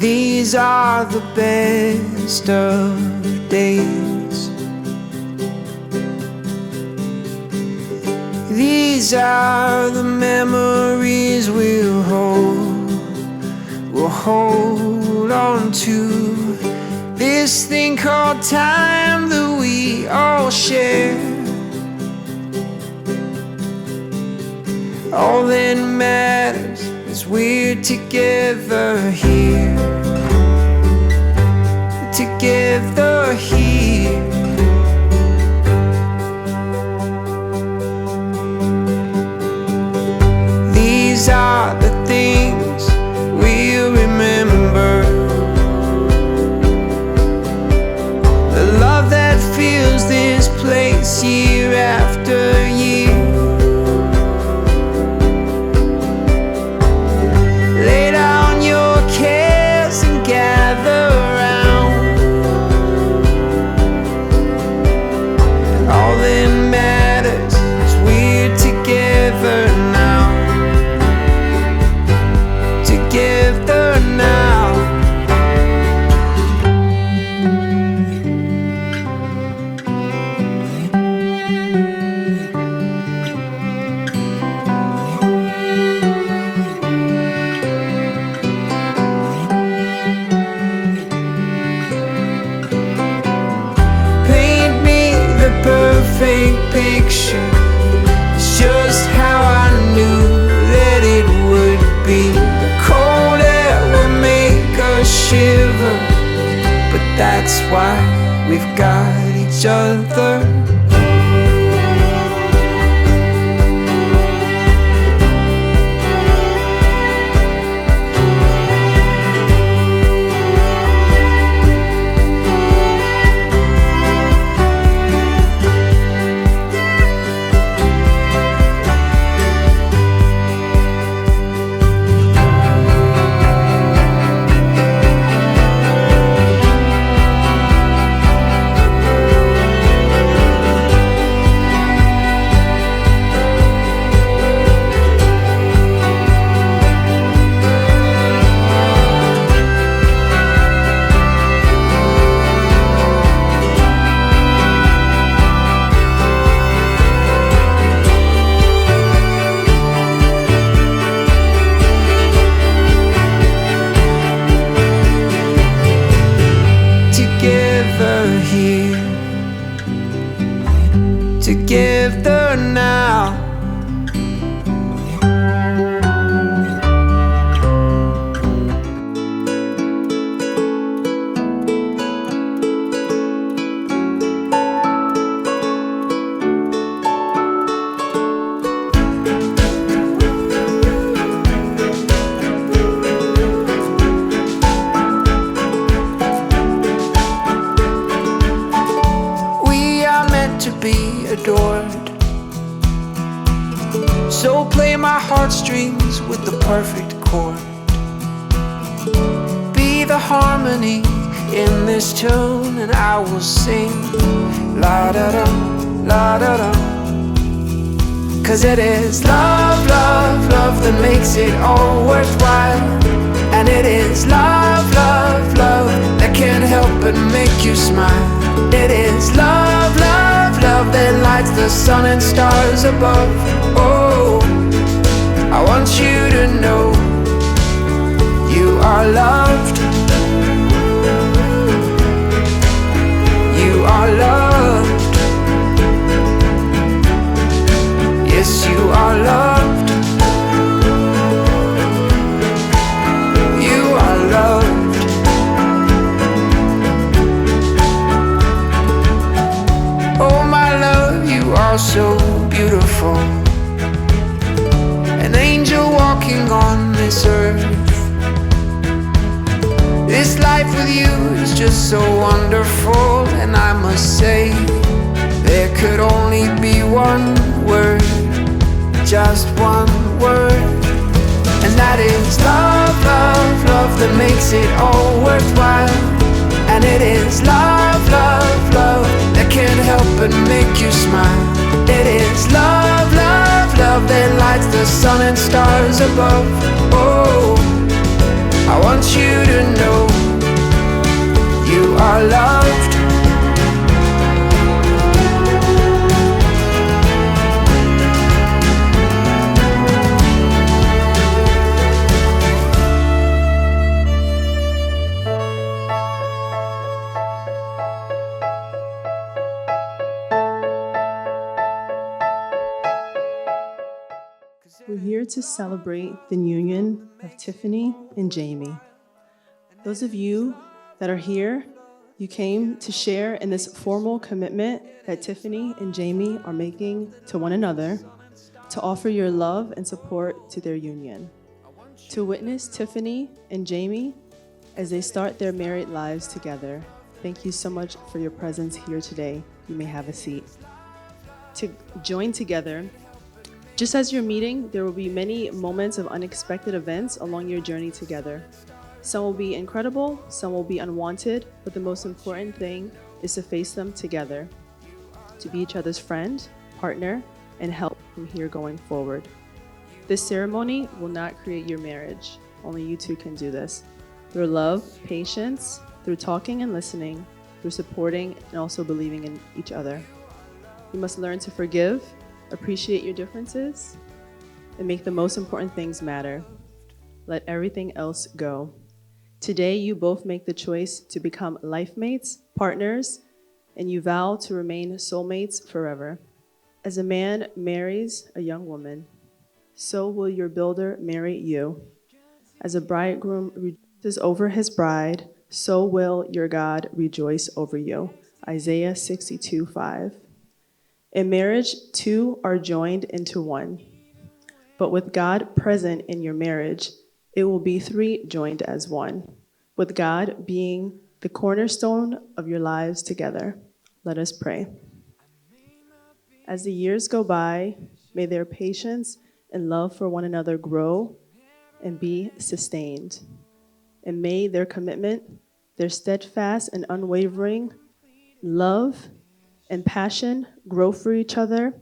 These are the best of days. These are the memories we'll hold on to. This thing called time that we all share. All that matters is we're together here. Together here. These are the things we'll remember. The love that fills this place year after year. Lay down your cares and gather round. All that matters is we're together now. Together now. Paint me the perfect picture. It's just how I knew that it would be. The cold air will make us shiver, but that's why we've got each other. Together here. Together now. To be adored, so play my heartstrings with the perfect chord. Be the harmony in this tune, and I will sing la da da, la da da. 'Cause it is love, love, love that makes it all worthwhile. And it is love, love, love that can't help but make you smile. It is love, love, love that lights the sun and stars above. Oh, I want you to know you are loved. You are loved. Yes, you are loved. You are loved. Oh my love, you are so beautiful. An angel walking on this earth. This life with you is just so wonderful. And I must say, there could only be one word, just one word. And that is love, love, love that makes it all worthwhile. And it is love, love, love that can't help but make you smile. It is love, love, love that lights the sun and stars above. Oh, I want you to know you are loved. We're here to celebrate the union of Tiffany and Jamie. Those of you that are here, you came to share in this formal commitment that Tiffany and Jamie are making to one another, to offer your love and support to their union. To witness Tiffany and Jamie as they start their married lives together. Thank you so much for your presence here today. You may have a seat. To join together, just as you're meeting, there will be many moments of unexpected events along your journey together. Some will be incredible, some will be unwanted, but the most important thing is to face them together, to be each other's friend, partner, and help from here going forward. This ceremony will not create your marriage. Only you two can do this. Through love, patience, through talking and listening, through supporting and also believing in each other. You must learn to forgive, appreciate your differences, and make the most important things matter. Let everything else go. Today, you both make the choice to become life mates, partners, and you vow to remain soulmates forever. As a man marries a young woman, so will your builder marry you. As a bridegroom rejoices over his bride, so will your God rejoice over you. Isaiah 62:5. In marriage, two are joined into one. But with God present in your marriage, it will be three joined as one, with God being the cornerstone of your lives together. Let us pray. As the years go by, may their patience and love for one another grow and be sustained. And may their commitment, their steadfast and unwavering love and passion grow for each other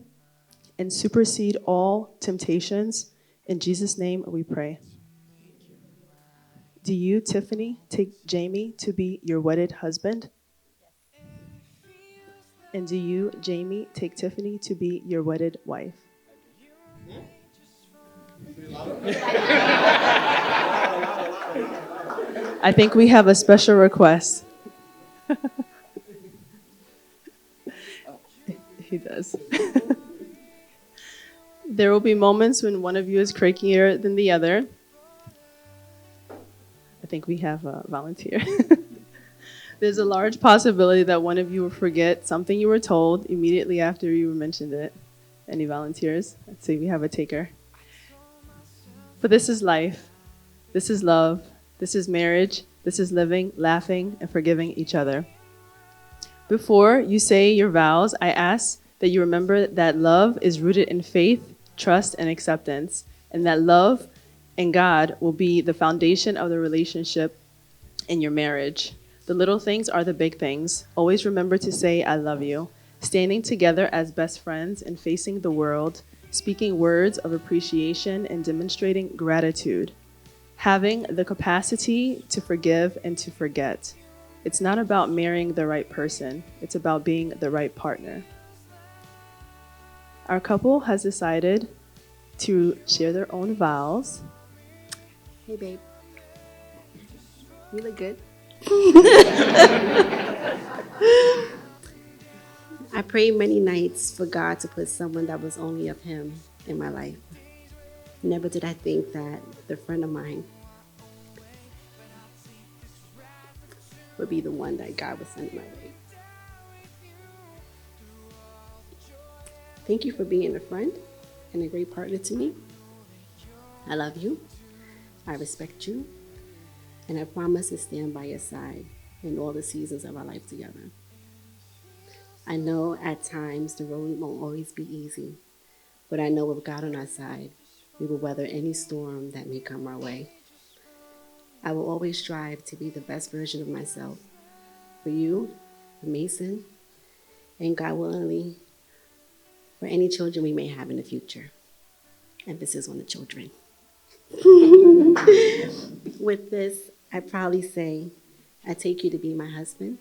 and supersede all temptations. In Jesus' name we pray. Do you, Tiffany, take Jamie to be your wedded husband? And do you, Jamie, take Tiffany to be your wedded wife? I think we have a special request. He does. There will be moments when one of you is crankier than the other. I think we have a volunteer. There's a large possibility that one of you will forget something you were told immediately after you mentioned it. Any volunteers? Let's see, we have a taker. But this is life. This is love. This is marriage. This is living, laughing, and forgiving each other. Before you say your vows, I ask that you remember that love is rooted in faith, trust, and acceptance, and that love and God will be the foundation of the relationship in your marriage. The little things are the big things. Always remember to say, I love you. Standing together as best friends and facing the world, speaking words of appreciation and demonstrating gratitude. Having the capacity to forgive and to forget. It's not about marrying the right person. It's about being the right partner. Our couple has decided to share their own vows. Hey, babe. You look good. I prayed many nights for God to put someone that was only of Him in my life. Never did I think that the friend of mine would be the one that God would send my way. Thank you for being a friend and a great partner to me. I love you. I respect you. And I promise to stand by your side in all the seasons of our life together. I know at times the road won't always be easy, but I know with God on our side, we will weather any storm that may come our way. I will always strive to be the best version of myself for you, for Mason, and God willingly, for any children we may have in the future. Emphasis on the children. With this, I proudly say, I take you to be my husband,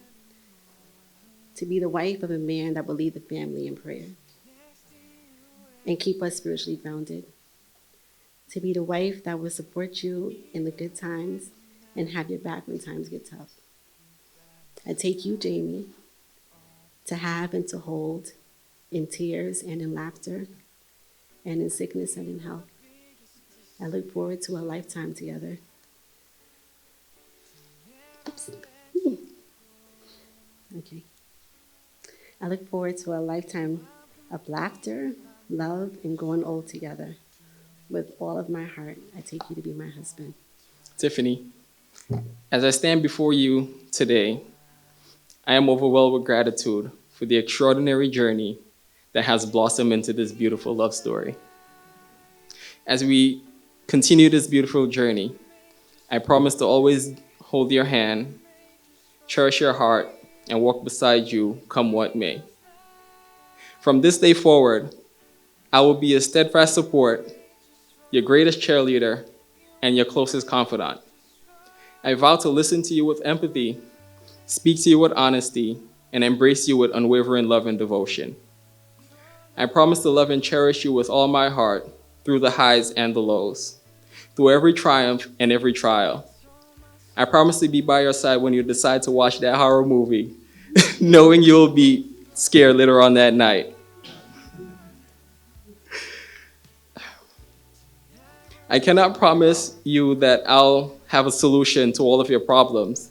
to be the wife of a man that will lead the family in prayer and keep us spiritually grounded, to be the wife that will support you in the good times and have your back when times get tough. I take you, Jamie, to have and to hold in tears and in laughter and in sickness and in health. I look forward to a lifetime together. Oops. Okay. I look forward to a lifetime of laughter, love, and growing old together. With all of my heart, I take you to be my husband. Tiffany, as I stand before you today, I am overwhelmed with gratitude for the extraordinary journey that has blossomed into this beautiful love story. As we continue this beautiful journey, I promise to always hold your hand, cherish your heart, and walk beside you come what may. From this day forward, I will be your steadfast support, your greatest cheerleader, and your closest confidant. I vow to listen to you with empathy, speak to you with honesty, and embrace you with unwavering love and devotion. I promise to love and cherish you with all my heart through the highs and the lows, through every triumph and every trial. I promise to be by your side when you decide to watch that horror movie, knowing you'll be scared later on that night. I cannot promise you that I'll have a solution to all of your problems,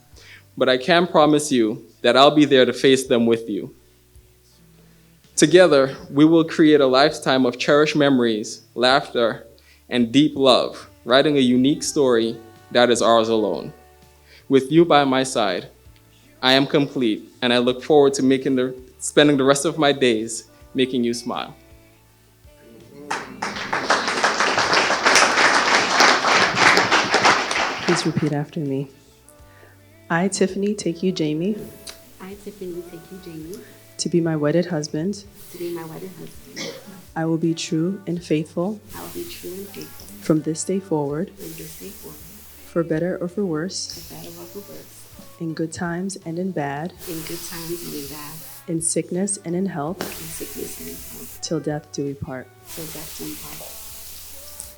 but I can promise you that I'll be there to face them with you. Together, we will create a lifetime of cherished memories, laughter, and deep love, writing a unique story that is ours alone. With you by my side, I am complete, and I look forward to spending the rest of my days making you smile. Please repeat after me. I, Tiffany, take you, Jamie, I, Tiffany, take you, Jamie, to be my wedded husband. to be my wedded husband. I will be true and faithful I will be true and faithful from this day forward, from this day forward, for better or for worse, for better or for worse, in good times and in bad, in good times and in bad, in sickness and in health, in sickness and in health, till death do we part. till death do we part.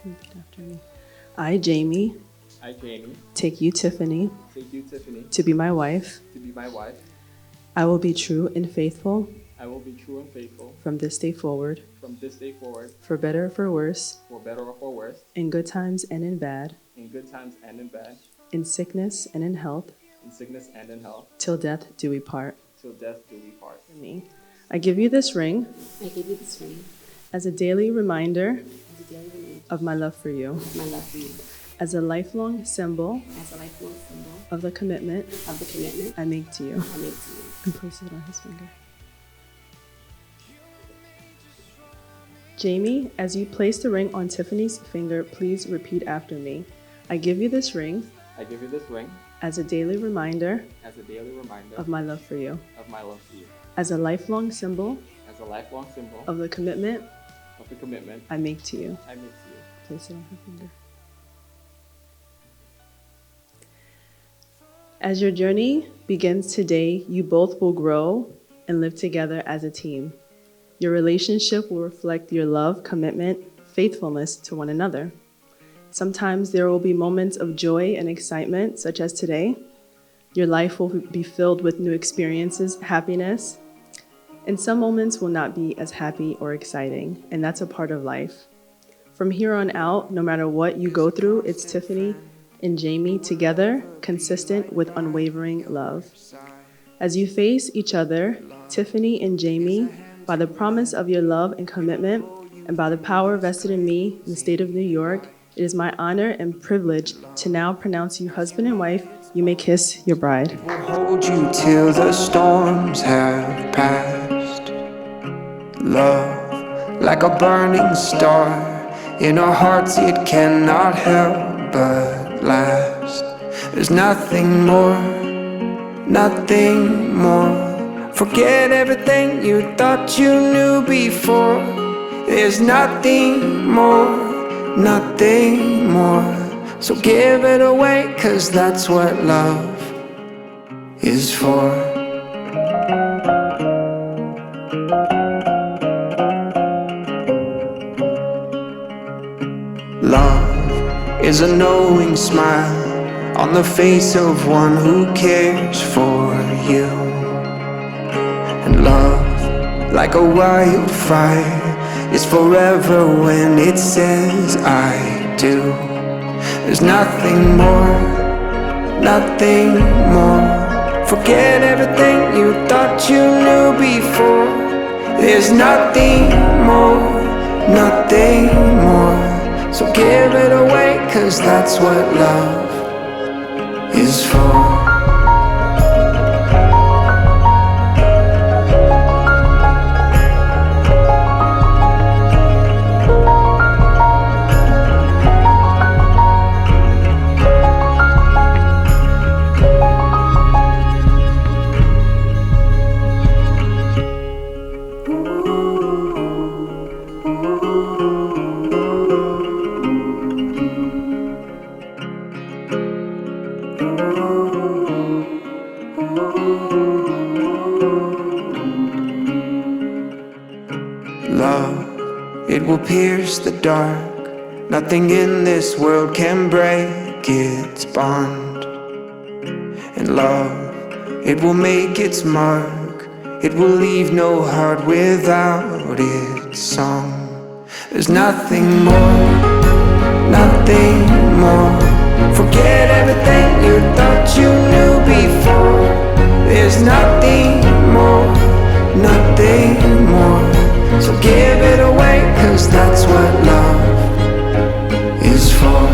Repeat after me. I, Jamie, I, Jamie, take you, Tiffany, take you, Tiffany, to be my wife. to be my wife. I will be true and faithful I will be true and faithful from this day forward, from this day forward, for better or for worse, for better or for worse, in good times and in bad, in good times and in bad, in sickness and in health, in sickness and in health, till death do we part. till death do we part. Me. I give you this ring I give you this ring as a daily reminder as a daily reminder of my love for you, of my love for you, as a lifelong symbol as a lifelong symbol of the commitment of the commitment I make to you. I make to you. And place it on his finger. Jamie, as you place the ring on Tiffany's finger, please repeat after me. I give you this ring I give you this ring as a daily reminder as a daily reminder of my love for you, of my love for you, as a lifelong symbol as a lifelong symbol of the commitment of the commitment I make to you. I make to you. Place it on her finger. As your journey begins today, you both will grow and live together as a team. Your relationship will reflect your love, commitment, faithfulness to one another. Sometimes there will be moments of joy and excitement, such as today. Your life will be filled with new experiences, happiness, and some moments will not be as happy or exciting, and that's a part of life. From here on out, no matter what you go through, it's Tiffany and Jamie together, consistent with unwavering love. As you face each other, Tiffany and Jamie, by the promise of your love and commitment, and by the power vested in me in the state of New York, it is my honor and privilege to now pronounce you husband and wife. You may kiss your bride. We'll hold you till the storms have passed. Love, like a burning star, in our hearts it cannot help but last. There's nothing more, nothing more. Forget everything you thought you knew before. There's nothing more, nothing more. So give it away, 'cause that's what love is for. Love is a knowing smile on the face of one who cares for you. And love, like a wildfire, is forever when it says I do. There's nothing more, nothing more. Forget everything you thought you knew before. There's nothing more, nothing more. So give it away, 'cause that's what love is for. Love, it will pierce the dark. Nothing in this world can break its bond. And love, it will make its mark. It will leave no heart without its song. There's nothing more, nothing more. Forget everything you thought you knew before. There's nothing more, nothing more. So give it away, 'cause that's what love is for.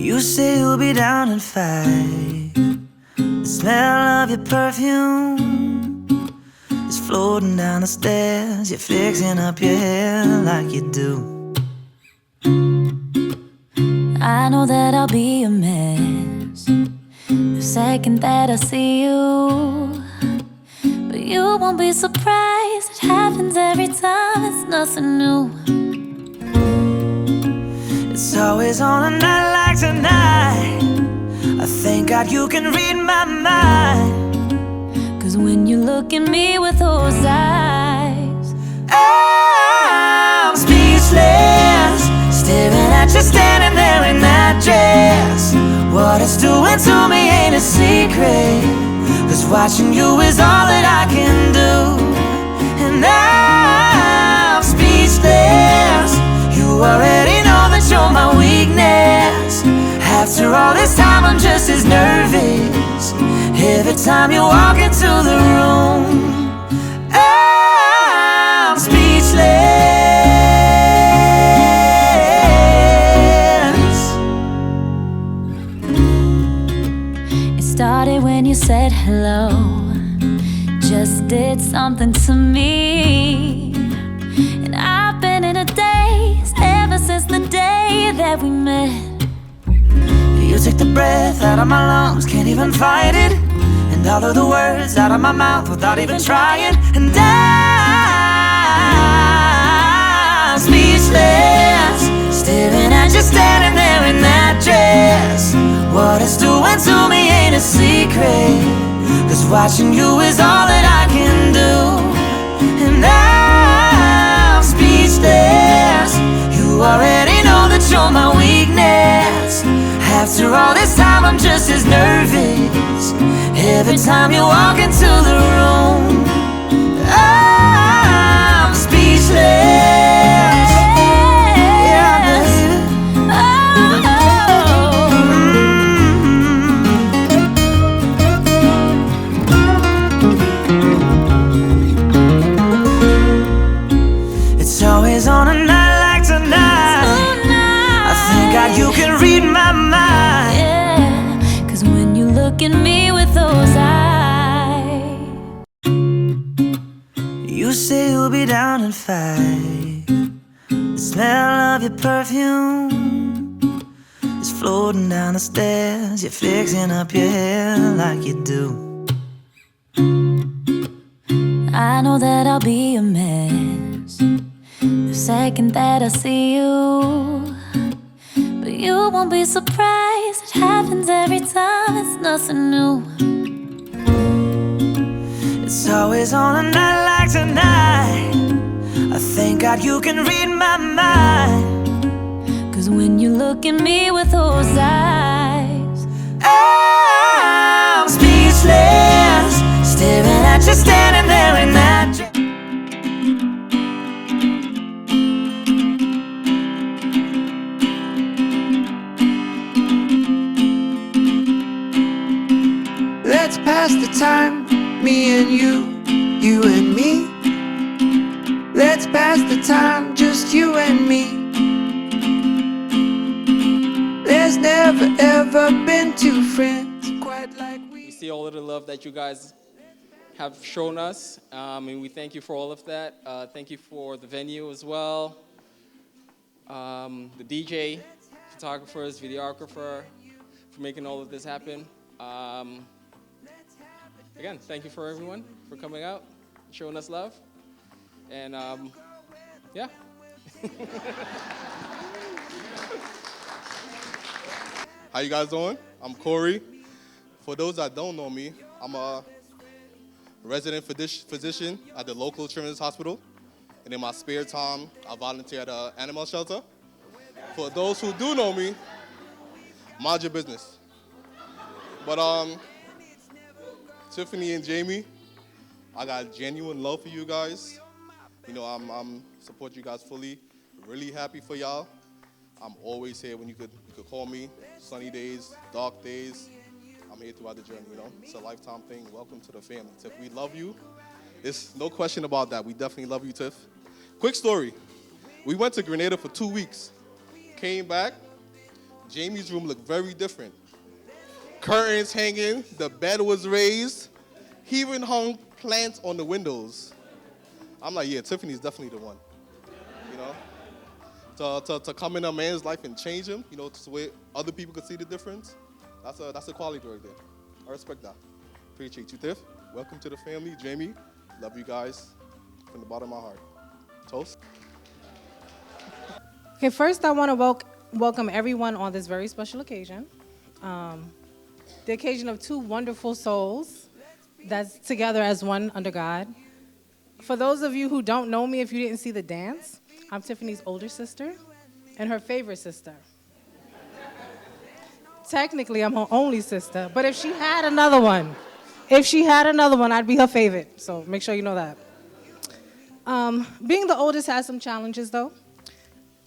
You say you'll be down in 5. The smell of your perfume is floating down the stairs. You're fixing up your hair like you do. I know that I'll be a mess the second that I see you, but you won't be surprised. It happens every time, it's nothing new. It's always on a night like tonight. I thank God you can read my mind. 'Cause when you look at me with those eyes, I'm speechless, staring at you standing there in that dress. What it's doing to me ain't a secret, 'cause watching you is all that I can do. And I'm speechless, you already know that you're my weakness. After all this time I'm just as nervous every time you walk into the room. I'm speechless. it started when you said hello. Just did something to me, and I've been in a daze ever since the day that we met. You took the breath out of my lungs, can't even fight it. And all of the words out of my mouth without even trying. And I'm speechless, staring at you standing there in that dress. What it's doing to me ain't a secret, 'cause watching you is all that I can do. And I'm speechless, you already know that you're my weakness. After all this time I'm just as nervous every time you walk into the room. I'm speechless. Yeah, baby. It's always on a night like tonight. I thank God you can read my mind. Yeah, 'cause when you look at me with those eyes, You say you'll be down in 5. The smell of your perfume is floating down the stairs. You're fixing up your hair like you do. I know that I'll be a mess the second that I see you. But you won't be surprised, it happens every time, it's nothing new. It's always on a night like tonight. I thank God you can read my mind. Cause when you look at me with those eyes, I'm speechless, staring at you standing there in that dress. Let's pass the time, me and you and me. Let's pass the time, just you and me. There's never ever been two friends quite like We see all of the love that you guys have shown us, and we thank you for all of that. Thank you for the venue as well, the DJ, photographers, videographer, for making all of this happen. Again, thank you for everyone for coming out, showing us love, and yeah. How you guys doing? I'm Corey. For those that don't know me, I'm a resident physician at the local children's hospital. And in my spare time, I volunteer at an animal shelter. For those who do know me, mind your business. But Tiffany and Jamie, I got genuine love for you guys. You know, I'm support you guys fully. Really happy for y'all. I'm always here when you could call me. Sunny days, dark days. I'm here throughout the journey, you know. It's a lifetime thing. Welcome to the family. Tiff, we love you. There's no question about that. We definitely love you, Tiff. Quick story. We went to Grenada for 2 weeks. Came back. Jamie's room looked very different. Curtains hanging. The bed was raised. He even hung plants on the windows. I'm like, yeah, Tiffany's definitely the one. You know? To come in a man's life and change him, you know, so where other people can see the difference, that's a quality right there. I respect that. Appreciate you, Tiff. Welcome to the family, Jamie. Love you guys from the bottom of my heart. Toast. Okay, first I want to welcome everyone on this very special occasion. The occasion of two wonderful souls that's together as one under God. For those of you who don't know me, if you didn't see the dance, I'm Tiffany's older sister and her favorite sister. Technically, I'm her only sister, but if she had another one, I'd be her favorite. So make sure you know that. Being the oldest has some challenges, though.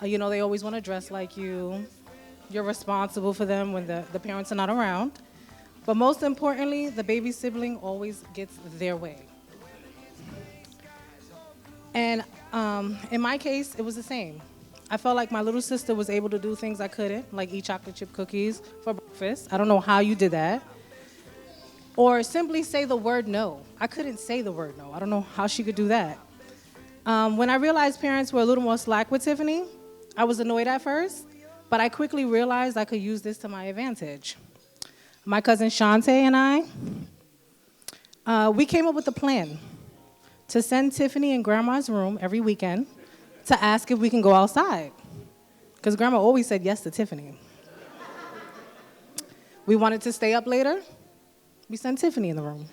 You know, they always want to dress like you. You're responsible for them when the parents are not around. But most importantly, the baby sibling always gets their way. And in my case, it was the same. I felt like my little sister was able to do things I couldn't, like eat chocolate chip cookies for breakfast. I don't know how you did that. Or simply say the word no. I couldn't say the word no. I don't know how she could do that. When I realized parents were a little more slack with Tiffany, I was annoyed at first, but I quickly realized I could use this to my advantage. My cousin Shante and I, we came up with a plan to send Tiffany in Grandma's room every weekend to ask if we can go outside. Because Grandma always said yes to Tiffany. We wanted to stay up later, we sent Tiffany in the room.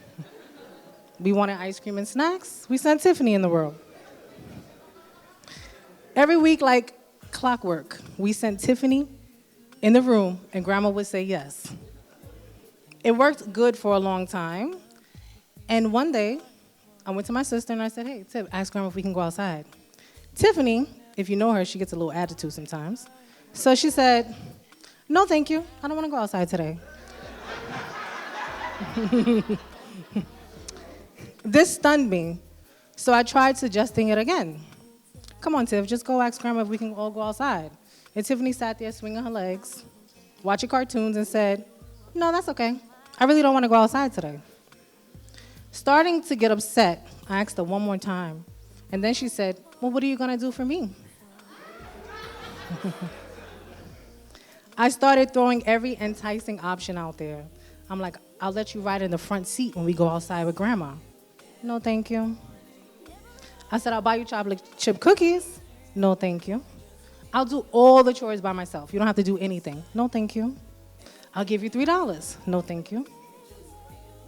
We wanted ice cream and snacks, we sent Tiffany in the room. Every week, like clockwork, we sent Tiffany in the room and Grandma would say yes. It worked good for a long time. And one day, I went to my sister and I said, hey, Tiff, ask Grandma if we can go outside. Tiffany, if you know her, she gets a little attitude sometimes. So she said, no, thank you. I don't want to go outside today. This stunned me. So I tried suggesting it again. Come on, Tiff, just go ask Grandma if we can all go outside. And Tiffany sat there swinging her legs, watching cartoons and said, no, that's okay. I really don't want to go outside today. Starting to get upset, I asked her one more time. And then she said, well, what are you going to do for me? I started throwing every enticing option out there. I'm like, I'll let you ride in the front seat when we go outside with grandma. No, thank you. I said, I'll buy you chocolate chip cookies. No, thank you. I'll do all the chores by myself. You don't have to do anything. No, thank you. I'll give you $3. No, thank you.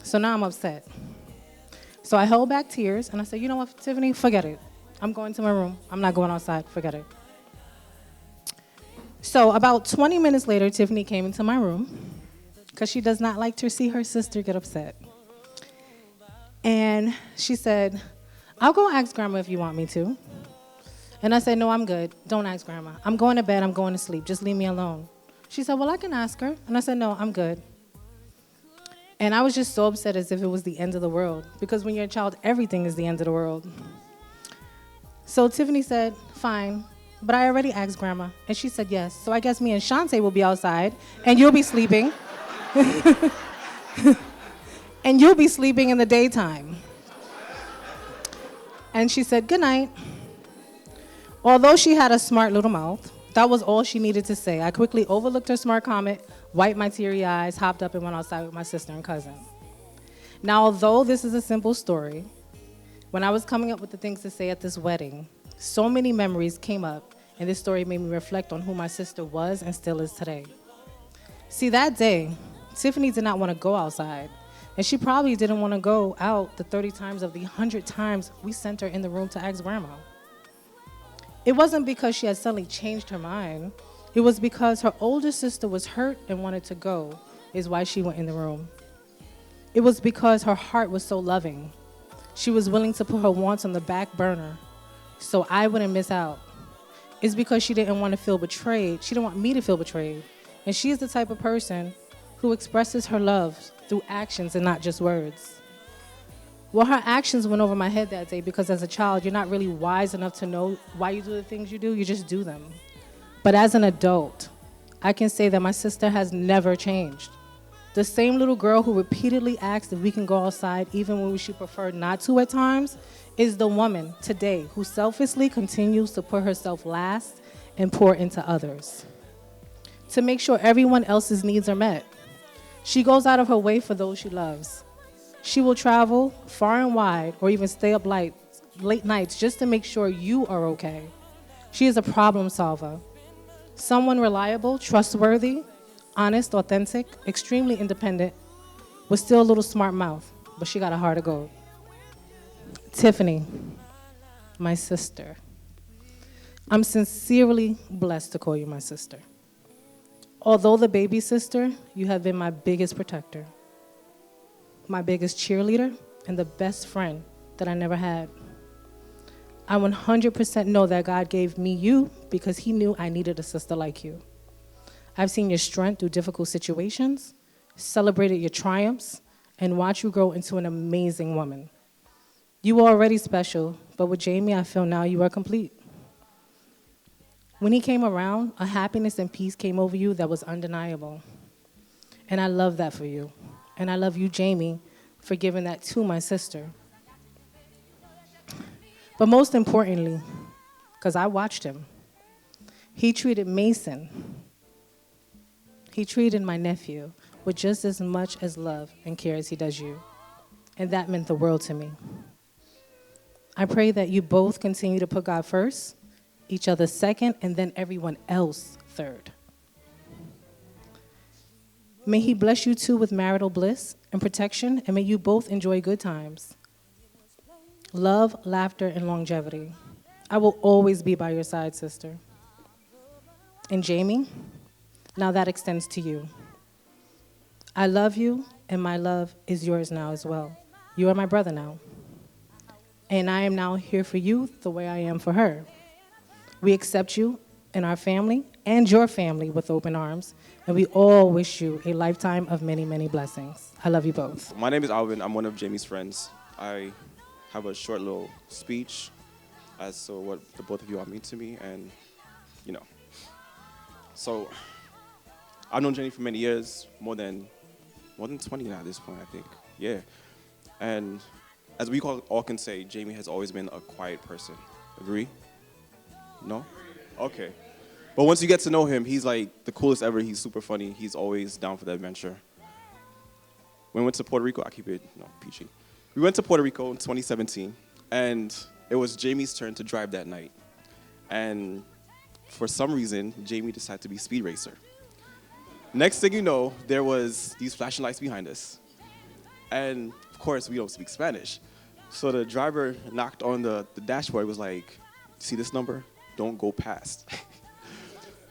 So now I'm upset. So I held back tears and I said, you know what, Tiffany, forget it. I'm going to my room. I'm not going outside. Forget it. So about 20 minutes later, Tiffany came into my room because she does not like to see her sister get upset. And she said, I'll go ask grandma if you want me to. And I said, no, I'm good. Don't ask grandma. I'm going to bed. I'm going to sleep. Just leave me alone. She said, well, I can ask her. And I said, no, I'm good. And I was just so upset as if it was the end of the world. Because when you're a child, everything is the end of the world. So Tiffany said, fine. But I already asked grandma. And she said yes. So I guess me and Shante will be outside. And you'll be sleeping. And you'll be sleeping in the daytime. And she said, good night. Although she had a smart little mouth, that was all she needed to say. I quickly overlooked her smart comment, wiped my teary eyes, hopped up and went outside with my sister and cousin. Now, although this is a simple story, when I was coming up with the things to say at this wedding, so many memories came up, and this story made me reflect on who my sister was and still is today. See, that day, Tiffany did not want to go outside, and she probably didn't want to go out the 30 times of the 100 times we sent her in the room to ask grandma. It wasn't because she had suddenly changed her mind. It was because her older sister was hurt and wanted to go, is why she went in the room. It was because her heart was so loving. She was willing to put her wants on the back burner so I wouldn't miss out. It's because she didn't want to feel betrayed. She didn't want me to feel betrayed. And she is the type of person who expresses her love through actions and not just words. Well, her actions went over my head that day because as a child, you're not really wise enough to know why you do the things you do. You just do them. But as an adult, I can say that my sister has never changed. The same little girl who repeatedly asked if we can go outside even when she preferred not to at times is the woman today who selflessly continues to put herself last and pour into others to make sure everyone else's needs are met. She goes out of her way for those she loves. She will travel far and wide or even stay up late nights just to make sure you are okay. She is a problem solver. Someone reliable, trustworthy, honest, authentic, extremely independent, with still a little smart mouth, but she got a heart of gold. Tiffany, my sister. I'm sincerely blessed to call you my sister. Although the baby sister, you have been my biggest protector, my biggest cheerleader, and the best friend that I never had. I 100% know that God gave me you because he knew I needed a sister like you. I've seen your strength through difficult situations, celebrated your triumphs, and watched you grow into an amazing woman. You were already special, but with Jamie, I feel now you are complete. When he came around, a happiness and peace came over you that was undeniable. And I love that for you. And I love you, Jamie, for giving that to my sister. But most importantly, because I watched him, he treated Mason, he treated my nephew with just as much as love and care as he does you. And that meant the world to me. I pray that you both continue to put God first, each other second, and then everyone else third. May he bless you two with marital bliss and protection, and may you both enjoy good times. Love, laughter, and longevity. I will always be by your side, sister. And Jamie, now that extends to you. I love you, and my love is yours now as well. You are my brother now. And I am now here for you the way I am for her. We accept you and our family and your family with open arms, and we all wish you a lifetime of many, many blessings. I love you both. My name is Alvin. I'm one of Jamie's friends. I have a short little speech as to what the both of you all mean to me, and, you know. So, I've known Jamie for many years, more than 20 now at this point, I think. Yeah. And as we all can say, Jamie has always been a quiet person. Agree? No? Okay. But once you get to know him, he's like the coolest ever. He's super funny. He's always down for the adventure. When we went to Puerto Rico, I keep it peachy. We went to Puerto Rico in 2017, and it was Jamie's turn to drive that night. And for some reason, Jamie decided to be speed racer. Next thing you know, there was these flashing lights behind us. And of course, we don't speak Spanish. So the driver knocked on the dashboard, was like, see this number? Don't go past.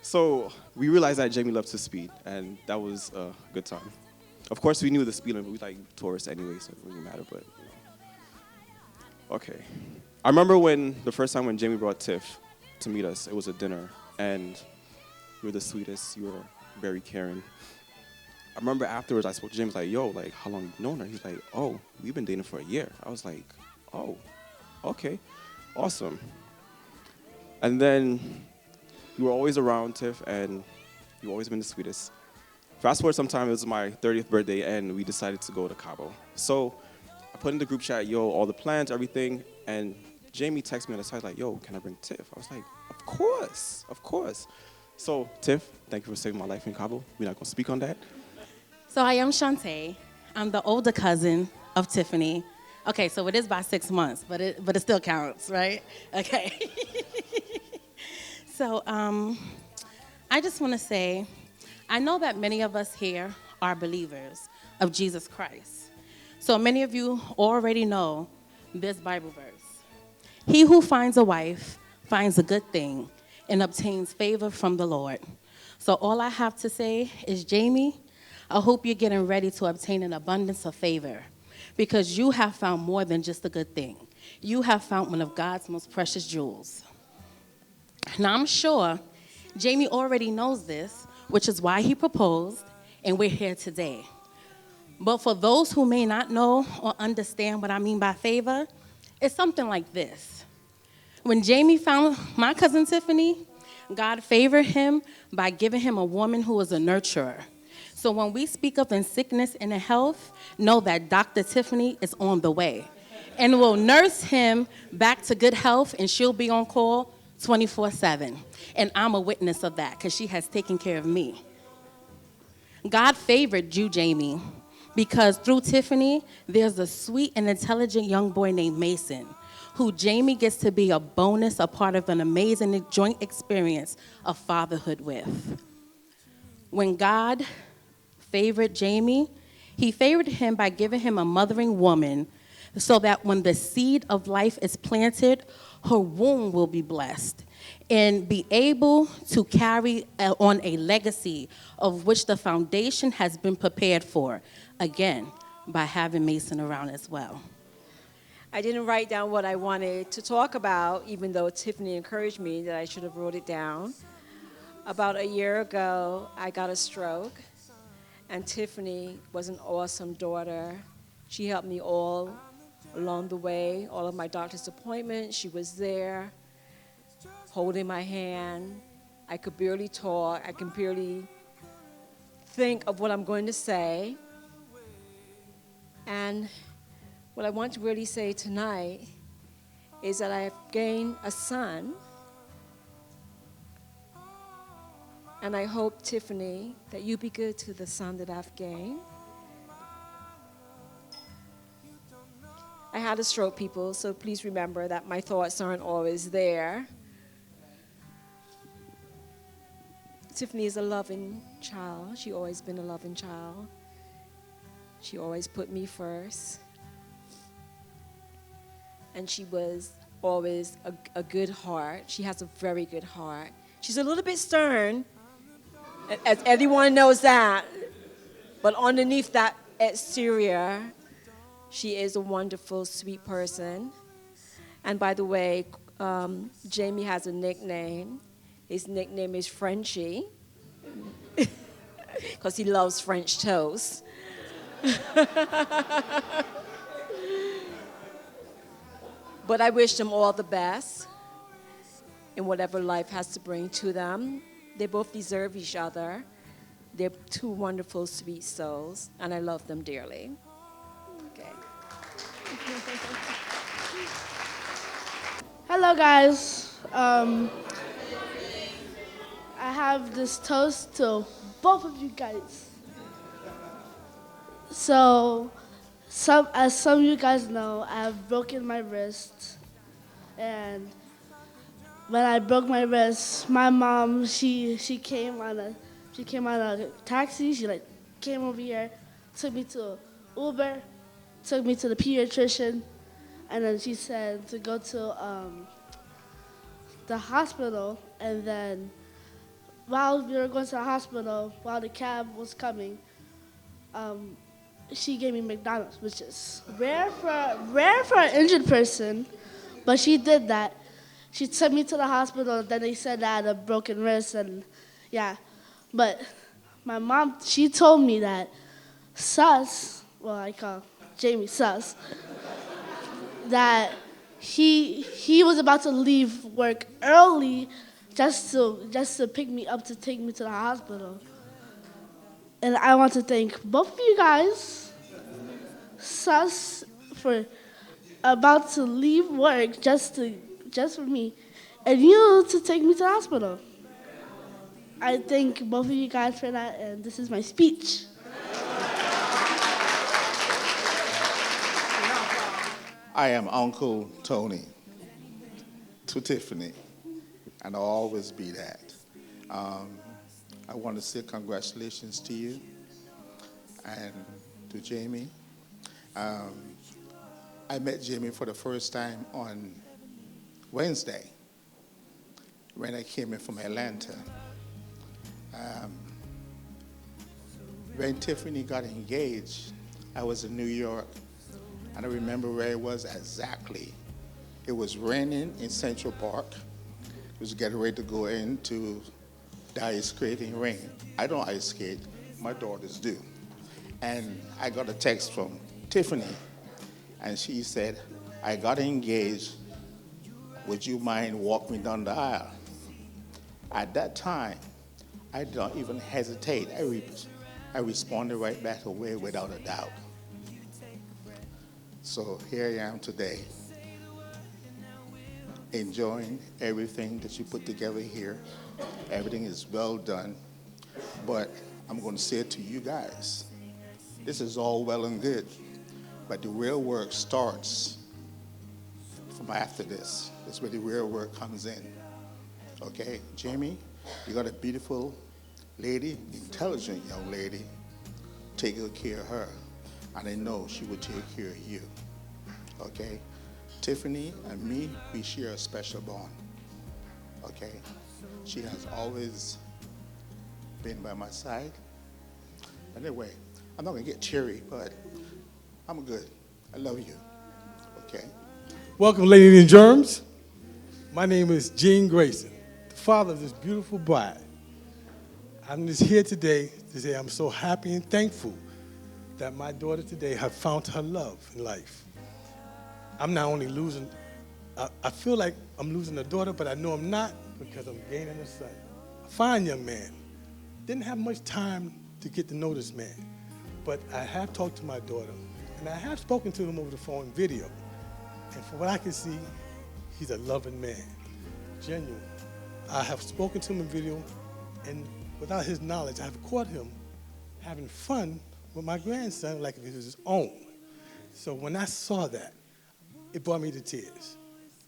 So we realized that Jamie loved to speed, and that was a good time. Of course, we knew the speed limit. We like tourists anyway, so it didn't really matter, but Okay. I remember the first time when Jamie brought Tiff to meet us, it was a dinner, and you were the sweetest, you were very caring. I remember afterwards I spoke to James like, yo, like, how long have you known her? He's like, oh, we've been dating for a year. I was like, oh, okay, awesome. And then you were always around, Tiff, and you've always been the sweetest. Fast forward sometime, it was my 30th birthday, and we decided to go to Cabo. So I put in the group chat, yo, all the plans, everything, and Jamie texted me on the side like, yo, can I bring Tiff? I was like, of course, of course. So, Tiff, thank you for saving my life in Cabo. We're not going to speak on that. So I am Shantae. I'm the older cousin of Tiffany. Okay, so it is by 6 months, but it still counts, right? Okay. So I just want to say, I know that many of us here are believers of Jesus Christ. So many of you already know this Bible verse. He who finds a wife finds a good thing and obtains favor from the Lord. So all I have to say is, Jamie, I hope you're getting ready to obtain an abundance of favor, because you have found more than just a good thing. You have found one of God's most precious jewels. Now, I'm sure Jamie already knows this, which is why he proposed, and we're here today. But for those who may not know or understand what I mean by favor, it's something like this. When Jamie found my cousin Tiffany, God favored him by giving him a woman who was a nurturer. So when we speak of in sickness and in health, know that Dr. Tiffany is on the way and will nurse him back to good health, and she'll be on call 24/7. And I'm a witness of that because she has taken care of me. God favored you, Jamie, because through Tiffany, there's a sweet and intelligent young boy named Mason, who Jamie gets to be a bonus, a part of an amazing joint experience of fatherhood with. When God favored Jamie, he favored him by giving him a mothering woman so that when the seed of life is planted, her womb will be blessed and be able to carry on a legacy of which the foundation has been prepared for, again, by having Mason around as well. I didn't write down what I wanted to talk about, even though Tiffany encouraged me that I should have wrote it down. About a year ago, I got a stroke, and Tiffany was an awesome daughter. She helped me all along the way, all of my doctor's appointments. She was there, holding my hand. I could barely talk. I can barely think of what I'm going to say. And what I want to really say tonight is that I have gained a son. And I hope, Tiffany, that you be good to the son that I've gained. I had a stroke, people, so please remember that my thoughts aren't always there. Tiffany is a loving child. She's always been a loving child. She always put me first. And she was always a good heart. She has a very good heart. She's a little bit stern, as everyone knows that. But underneath that exterior, she is a wonderful, sweet person. And by the way, Jamie has a nickname. His nickname is Frenchie, because he loves French toast. But I wish them all the best in whatever life has to bring to them. They both deserve each other. They're two wonderful, sweet souls, and I love them dearly. Okay. Hello, guys. have this toast to both of you guys. So, as some of you guys know, I have broken my wrist, and when I broke my wrist, my mom she came on a taxi. She like came over here, took me to Uber, took me to the pediatrician, and then she said to go to the hospital. And then while we were going to the hospital, while the cab was coming, she gave me McDonald's, which is rare for an injured person, but she did that. She took me to the hospital. Then they said I had a broken wrist, and yeah. But my mom, she told me that Sus, well, I call Jamie Sus, that he was about to leave work early just to pick me up to take me to the hospital. And I want to thank both of you guys, Sus, for about to leave work just for me, and you to take me to the hospital. I thank both of you guys for that, and this is my speech. I am Uncle Tony to Tiffany, and I'll always be that. I want to say congratulations to you and to Jamie. I met Jamie for the first time on Wednesday when I came in from Atlanta. When Tiffany got engaged, I was in New York, and I remember where it was exactly. It was raining in Central Park. It was getting ready to go into the ice skating ring. I don't ice skate, my daughters do. And I got a text from Tiffany, and she said, I got engaged, would you mind walking me down the aisle? At that time, I don't even hesitate. I responded right back away without a doubt. So here I am today, enjoying everything that you put together here. Everything is well done, but I'm going to say it to you guys. This is all well and good, but the real work starts from after this. That's where the real work comes in. Okay, Jamie, you got a beautiful lady, intelligent young lady. Take good care of her, and I know she will take care of you. Okay, Tiffany and me, we share a special bond. Okay, she has always been by my side. Anyway, I'm not gonna get teary, but I'm good. I love you. Okay. Welcome, ladies and germs. My name is Gene Grayson, the father of this beautiful bride. I'm just here today to say I'm so happy and thankful that my daughter today has found her love in life. I'm not only losing, I feel like I'm losing a daughter, but I know I'm not because I'm gaining a son. A fine young man. Didn't have much time to get to know this man, but I have talked to my daughter, and I have spoken to him over the phone video. And from what I can see, he's a loving man, genuine. I have spoken to him in video, and without his knowledge, I have caught him having fun with my grandson like if it was his own. So when I saw that, it brought me to tears.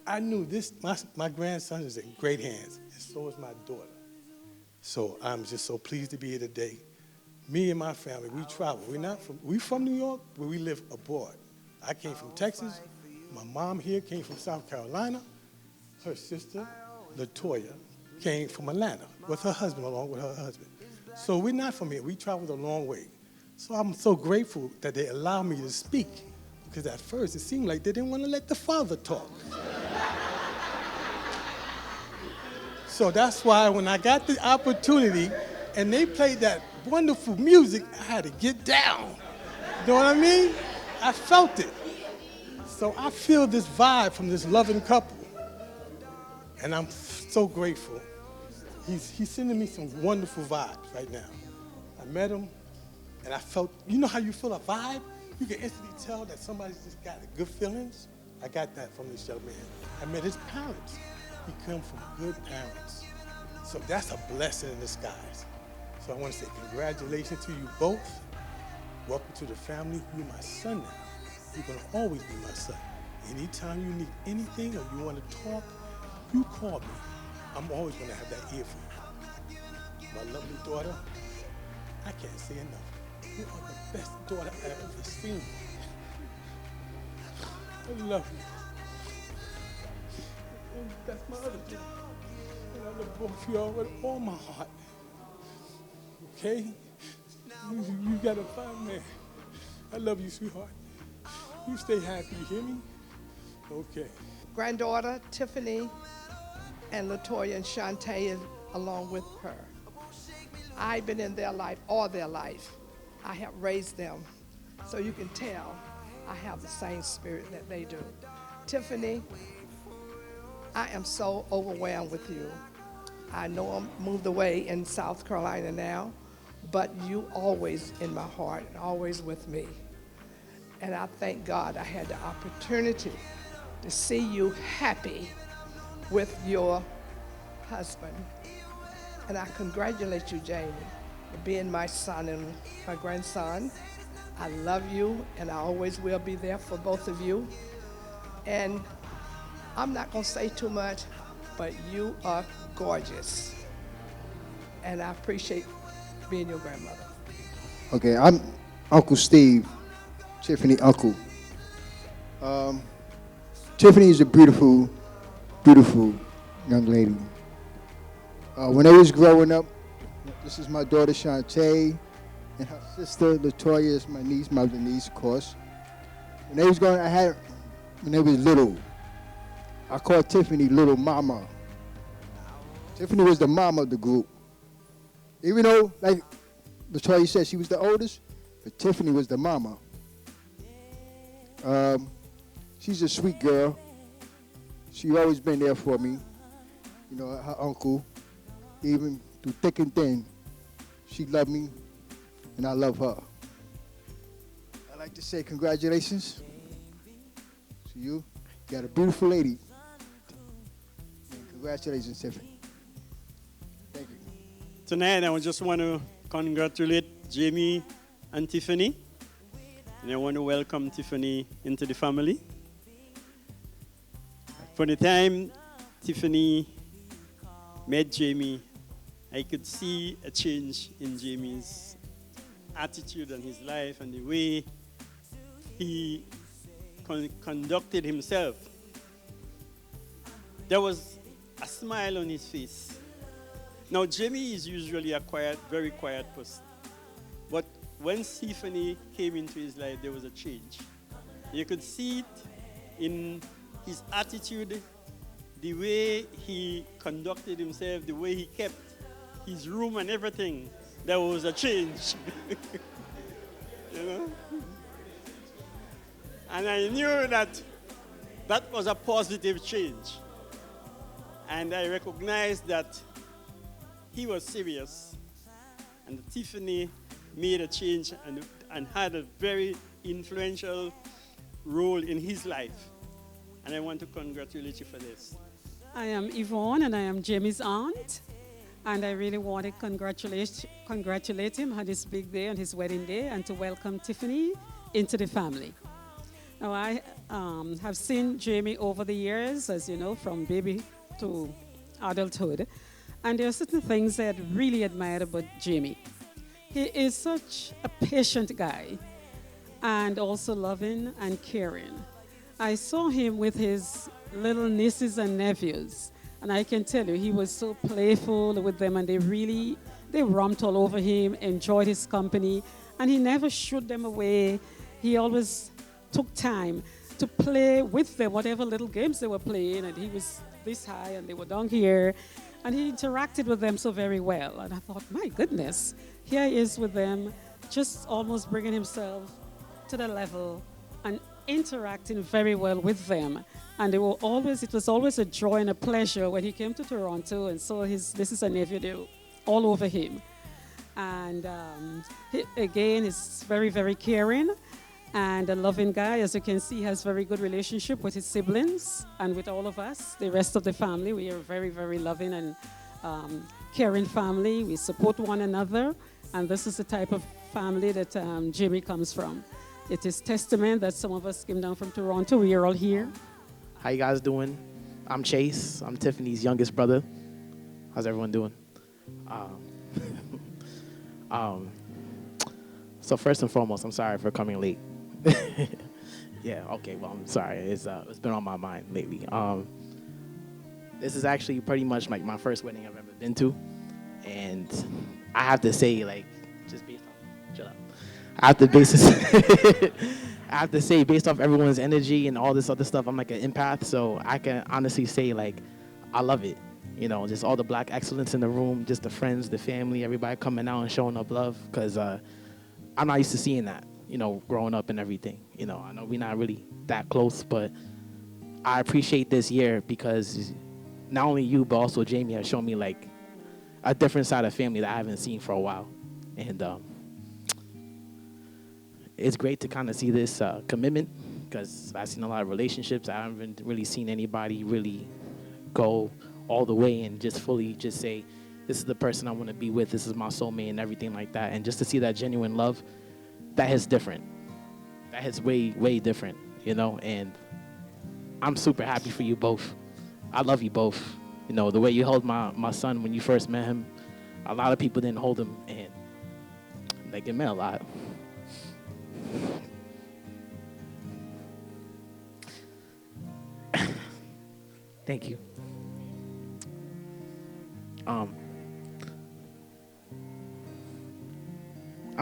I knew this, my grandson is in great hands, and so is my daughter. So I'm just so pleased to be here today. Me and my family, we travel. We from New York, but we live abroad. I came from Texas. My mom here came from South Carolina. Her sister, LaToya, came from Atlanta with her husband, along with her husband. So we're not from here. We traveled a long way. So I'm so grateful that they allowed me to speak, because at first it seemed like they didn't want to let the father talk. So that's why when I got the opportunity and they played that wonderful music, I had to get down. You know what I mean? I felt it. So I feel this vibe from this loving couple, and I'm so grateful. He's sending me some wonderful vibes right now. I met him, and I felt, you know how you feel a vibe? You can instantly tell that somebody's just got good feelings. I got that from this young man. I met his parents. He comes from good parents. So that's a blessing in disguise. So I want to say congratulations to you both. Welcome to the family. You're my son now. You're going to always be my son. Anytime you need anything or you want to talk, you call me. I'm always going to have that ear for you. My lovely daughter, I can't say enough. You are the best daughter I've ever seen. I love you. And that's my other daughter. And I love both of y'all with all my heart. Okay? You got a fine man. I love you, sweetheart. You stay happy, you hear me? Okay. Granddaughter, Tiffany, and Latoya and Shantae along with her. I've been in their life, all their life. I have raised them. So you can tell I have the same spirit that they do. Tiffany, I am so overwhelmed with you. I know I'm moved away in South Carolina now, but you always in my heart and always with me. And I thank God I had the opportunity to see you happy with your husband. And I congratulate you, Jamie, for being my son and my grandson. I love you, and I always will be there for both of you. And I'm not going to say too much, but you are gorgeous. And I appreciate being your grandmother. Okay, I'm Uncle Steve, Tiffany uncle. Tiffany is a beautiful, beautiful young lady. When I was growing up, this is my daughter Shantae, and her sister Latoya is my niece, my other niece, of course. When they was little, I called Tiffany Little Mama. Tiffany was the mama of the group. Even though, like Latoya said, she was the oldest, but Tiffany was the mama. She's a sweet girl. She's always been there for me. You know, her uncle, even through thick and thin, she loved me, and I love her. I'd like to say congratulations to you. You got a beautiful lady. And congratulations, Tiffany. Thank you. Tonight, I just want to congratulate Jamie and Tiffany. And I want to welcome Tiffany into the family. From the time Tiffany met Jamie, I could see a change in Jamie's attitude and his life and the way he conducted himself. There was a smile on his face. Now, Jamie is usually a quiet, very quiet person. But when Tiffany came into his life, there was a change. You could see it in his attitude, the way he conducted himself, the way he kept his room and everything. There was a change. You know? And I knew that that was a positive change. And I recognized that he was serious. And Tiffany made a change and had a very influential role in his life. And I want to congratulate you for this. I am Yvonne, and I am Jamie's aunt. And I really want to congratulate him on his big day, on his wedding day, and to welcome Tiffany into the family. Now, I have seen Jamie over the years, as you know, from baby to adulthood. And there are certain things that I really admire about Jamie. He is such a patient guy and also loving and caring. I saw him with his little nieces and nephews, and I can tell you, he was so playful with them, and they romped all over him, enjoyed his company, and he never shooed them away. He always took time to play with them, whatever little games they were playing, and he was this high and they were down here, and he interacted with them so very well. And I thought, my goodness, here he is with them, just almost bringing himself to the level and interacting very well with them. And it was always a joy and a pleasure when he came to Toronto and saw this is a nephew, they were all over him. And again, he's very, very caring and a loving guy. As you can see, he has very good relationship with his siblings and with all of us, the rest of the family. We are very, very loving and caring family. We support one another, and this is the type of family that Jimmy comes from. It is testament that some of us came down from Toronto. We are all here. How you guys doing? I'm Chase. I'm Tiffany's youngest brother. How's everyone doing? So first and foremost, I'm sorry for coming late. Yeah, okay, well, I'm sorry. It's been on my mind lately. This is actually pretty much like my first wedding I've ever been to. And I have to say, like, just based on, shut up. I have to say, based off everyone's energy and all this other stuff, I'm like an empath, so I can honestly say, like, I love it. You know, just all the Black excellence in the room, just the friends, the family, everybody coming out and showing up love, because I'm not used to seeing that, you know, growing up and everything. You know, I know we're not really that close, but I appreciate this year because not only you, but also Jamie has shown me, like, a different side of family that I haven't seen for a while. And it's great to kind of see this commitment, because I've seen a lot of relationships. I haven't really seen anybody really go all the way and just fully just say, this is the person I want to be with, this is my soulmate and everything like that. And just to see that genuine love, that hits different. That hits way, way different, you know? And I'm super happy for you both. I love you both. You know, the way you held my son when you first met him, a lot of people didn't hold him, and like, it meant a lot. Thank you. I'm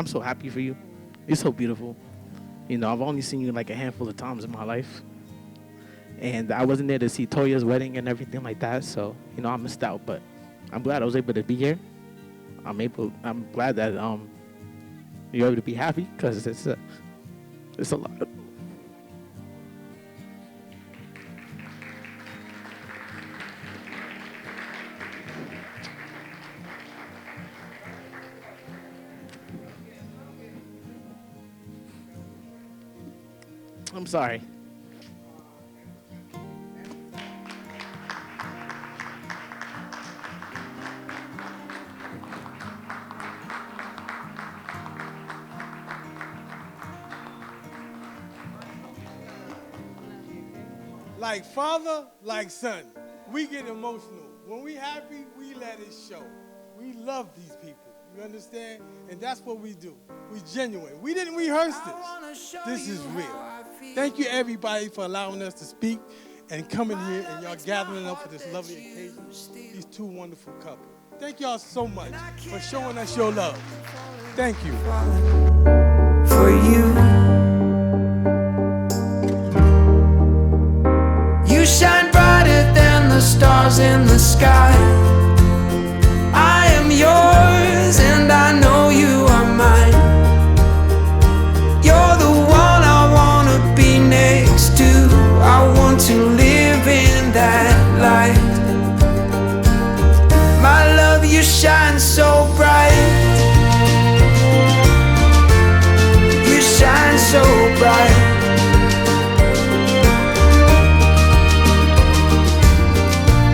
so happy for you. You're so beautiful. You know, I've only seen you like a handful of times in my life. And I wasn't there to see Toya's wedding and everything like that, so, you know, I missed out. But I'm glad I was able to be here. I'm glad that you're able to be happy, because it's a lot. I'm sorry. Like father, like son. We get emotional. When we happy, we let it show. We love these people. You understand? And that's what we do. We genuine. We didn't rehearse this. This is real. Thank you, everybody, for allowing us to speak and coming here and y'all gathering up for this lovely occasion. These two wonderful couples. Thank y'all so much for showing us your love. Thank you. For you, you shine brighter than the stars in the sky. I am yours and I know you are mine. You're the one I wanna be next to. I want to live in that light. My love, you shine so bright. You shine so bright.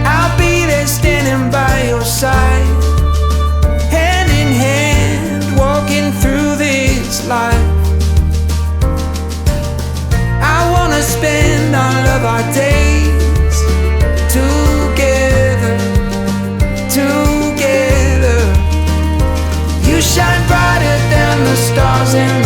I'll be there standing by your side, hand in hand, walking through this life. I wanna spend all of our days together, together. You shine brighter than the stars in